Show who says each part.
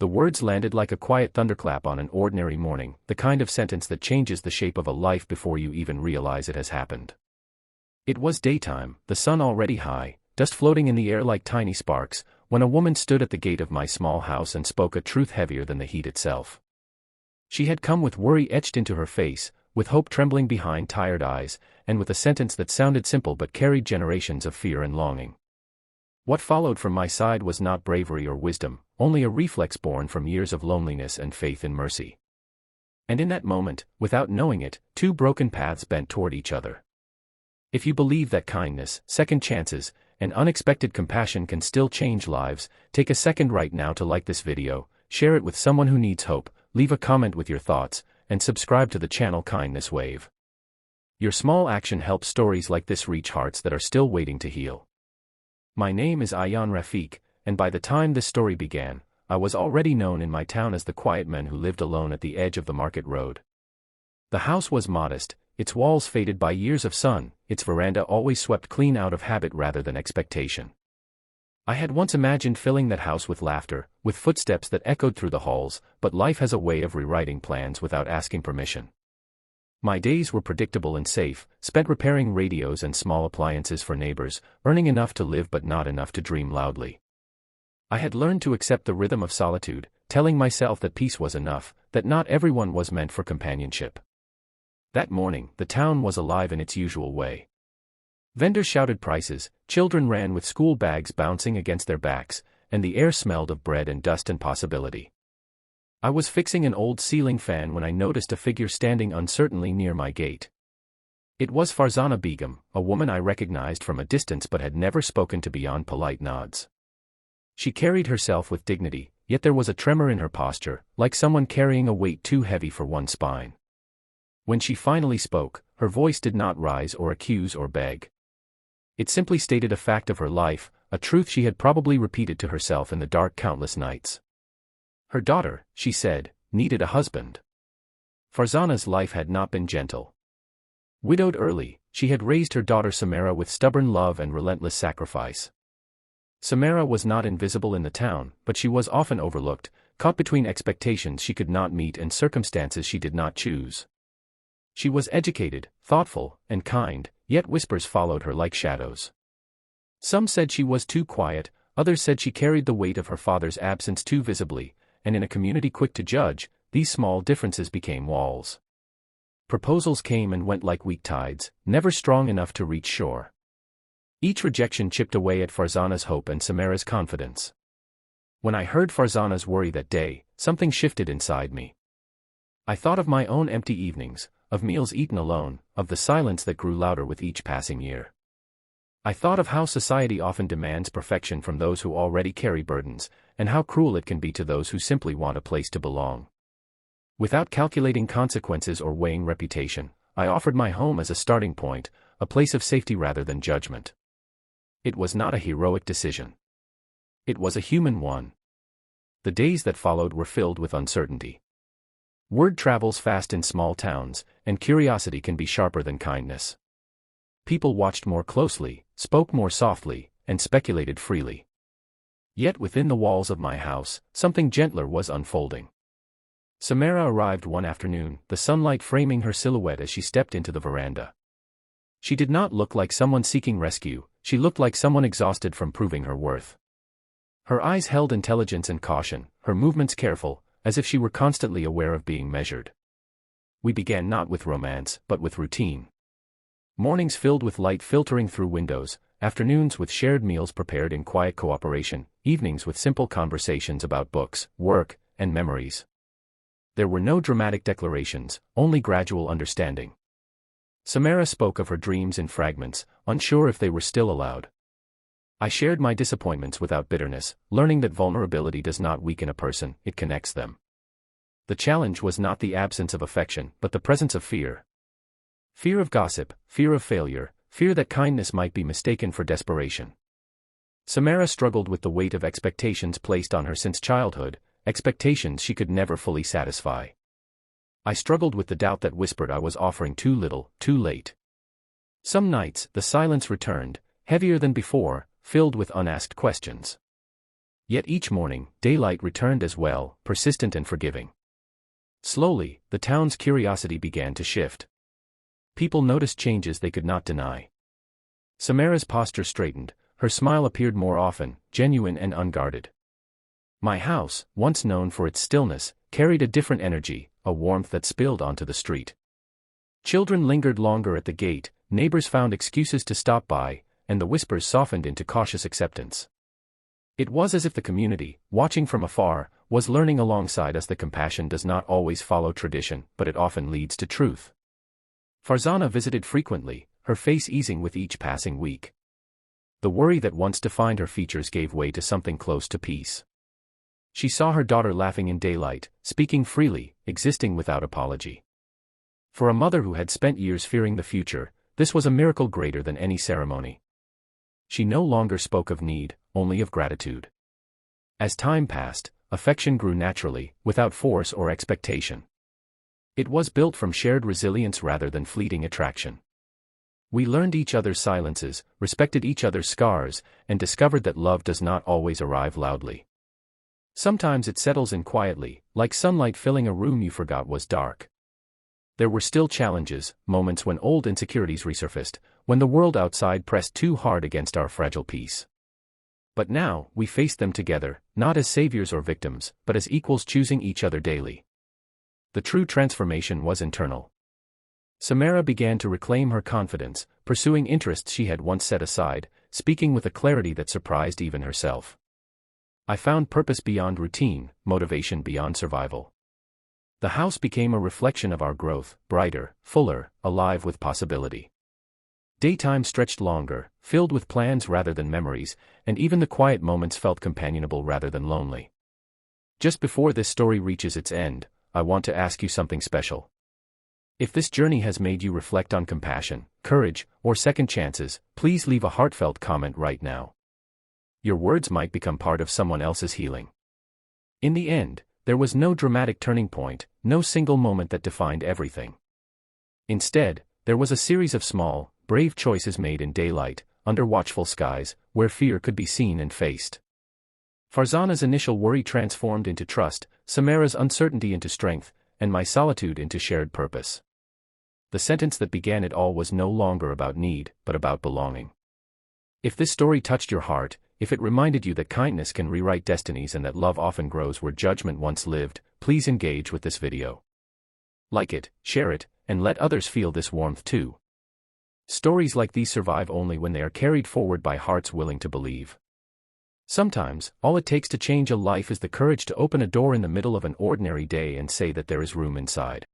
Speaker 1: The words landed like a quiet thunderclap on an ordinary morning, the kind of sentence that changes the shape of a life before you even realize it has happened. It was daytime, the sun already high, dust floating in the air like tiny sparks, when a woman stood at the gate of my small house and spoke a truth heavier than the heat itself. She had come with worry etched into her face, with hope trembling behind tired eyes, and with a sentence that sounded simple but carried generations of fear and longing. What followed from my side was not bravery or wisdom, only a reflex born from years of loneliness and faith in mercy. And in that moment, without knowing it, two broken paths bent toward each other. If you believe that kindness, second chances, and unexpected compassion can still change lives, take a second right now to like this video, share it with someone who needs hope, leave a comment with your thoughts, and subscribe to the channel Kindness Wave. Your small action helps stories like this reach hearts that are still waiting to heal. My name is Ayaan Rafiq, and by the time this story began, I was already known in my town as the quiet man who lived alone at the edge of the market road. The house was modest, its walls faded by years of sun, its veranda always swept clean out of habit rather than expectation. I had once imagined filling that house with laughter, with footsteps that echoed through the halls, but life has a way of rewriting plans without asking permission. My days were predictable and safe, spent repairing radios and small appliances for neighbors, earning enough to live but not enough to dream loudly. I had learned to accept the rhythm of solitude, telling myself that peace was enough, that not everyone was meant for companionship. That morning, the town was alive in its usual way. Vendors shouted prices, children ran with school bags bouncing against their backs, and the air smelled of bread and dust and possibility. I was fixing an old ceiling fan when I noticed a figure standing uncertainly near my gate. It was Farzana Begum, a woman I recognized from a distance but had never spoken to beyond polite nods. She carried herself with dignity, yet there was a tremor in her posture, like someone carrying a weight too heavy for one's spine. When she finally spoke, her voice did not rise or accuse or beg. It simply stated a fact of her life, a truth she had probably repeated to herself in the dark countless nights. Her daughter, she said, needed a husband. Farzana's life had not been gentle. Widowed early, she had raised her daughter Samara with stubborn love and relentless sacrifice. Samara was not invisible in the town, but she was often overlooked, caught between expectations she could not meet and circumstances she did not choose. She was educated, thoughtful, and kind, yet whispers followed her like shadows. Some said she was too quiet, others said she carried the weight of her father's absence too visibly, and in a community quick to judge, these small differences became walls. Proposals came and went like weak tides, never strong enough to reach shore. Each rejection chipped away at Farzana's hope and Samara's confidence. When I heard Farzana's worry that day, something shifted inside me. I thought of my own empty evenings, of meals eaten alone, of the silence that grew louder with each passing year. I thought of how society often demands perfection from those who already carry burdens, and how cruel it can be to those who simply want a place to belong. Without calculating consequences or weighing reputation, I offered my home as a starting point, a place of safety rather than judgment. It was not a heroic decision. It was a human one. The days that followed were filled with uncertainty. Word travels fast in small towns, and curiosity can be sharper than kindness. People watched more closely, spoke more softly, and speculated freely. Yet within the walls of my house, something gentler was unfolding. Samara arrived one afternoon, the sunlight framing her silhouette as she stepped into the veranda. She did not look like someone seeking rescue, she looked like someone exhausted from proving her worth. Her eyes held intelligence and caution, her movements careful, as if she were constantly aware of being measured. We began not with romance, but with routine. Mornings filled with light filtering through windows, afternoons with shared meals prepared in quiet cooperation, evenings with simple conversations about books, work, and memories. There were no dramatic declarations, only gradual understanding. Samara spoke of her dreams in fragments, unsure if they were still allowed. I shared my disappointments without bitterness, learning that vulnerability does not weaken a person, it connects them. The challenge was not the absence of affection, but the presence of fear. Fear of gossip, fear of failure, fear that kindness might be mistaken for desperation. Samara struggled with the weight of expectations placed on her since childhood, expectations she could never fully satisfy. I struggled with the doubt that whispered I was offering too little, too late. Some nights, the silence returned, heavier than before, filled with unasked questions. Yet each morning, daylight returned as well, persistent and forgiving. Slowly, the town's curiosity began to shift. People noticed changes they could not deny. Samara's posture straightened, her smile appeared more often, genuine and unguarded. My house, once known for its stillness, carried a different energy, a warmth that spilled onto the street. Children lingered longer at the gate, neighbors found excuses to stop by, and the whispers softened into cautious acceptance. It was as if the community, watching from afar, was learning alongside us that compassion does not always follow tradition, but it often leads to truth. Farzana visited frequently, her face easing with each passing week. The worry that once defined her features gave way to something close to peace. She saw her daughter laughing in daylight, speaking freely, existing without apology. For a mother who had spent years fearing the future, this was a miracle greater than any ceremony. She no longer spoke of need, only of gratitude. As time passed, affection grew naturally, without force or expectation. It was built from shared resilience rather than fleeting attraction. We learned each other's silences, respected each other's scars, and discovered that love does not always arrive loudly. Sometimes it settles in quietly, like sunlight filling a room you forgot was dark. There were still challenges, moments when old insecurities resurfaced, when the world outside pressed too hard against our fragile peace. But now, we faced them together, not as saviors or victims, but as equals choosing each other daily. The true transformation was internal. Samara began to reclaim her confidence, pursuing interests she had once set aside, speaking with a clarity that surprised even herself. I found purpose beyond routine, motivation beyond survival. The house became a reflection of our growth, brighter, fuller, alive with possibility. Daytime stretched longer, filled with plans rather than memories, and even the quiet moments felt companionable rather than lonely. Just before this story reaches its end, I want to ask you something special. If this journey has made you reflect on compassion, courage, or second chances, please leave a heartfelt comment right now. Your words might become part of someone else's healing. In the end, there was no dramatic turning point, no single moment that defined everything. Instead, there was a series of small, brave choices made in daylight, under watchful skies, where fear could be seen and faced. Farzana's initial worry transformed into trust, Samara's uncertainty into strength, and my solitude into shared purpose. The sentence that began it all was no longer about need, but about belonging. If this story touched your heart, if it reminded you that kindness can rewrite destinies and that love often grows where judgment once lived, please engage with this video. Like it, share it, and let others feel this warmth too. Stories like these survive only when they are carried forward by hearts willing to believe. Sometimes, all it takes to change a life is the courage to open a door in the middle of an ordinary day and say that there is room inside.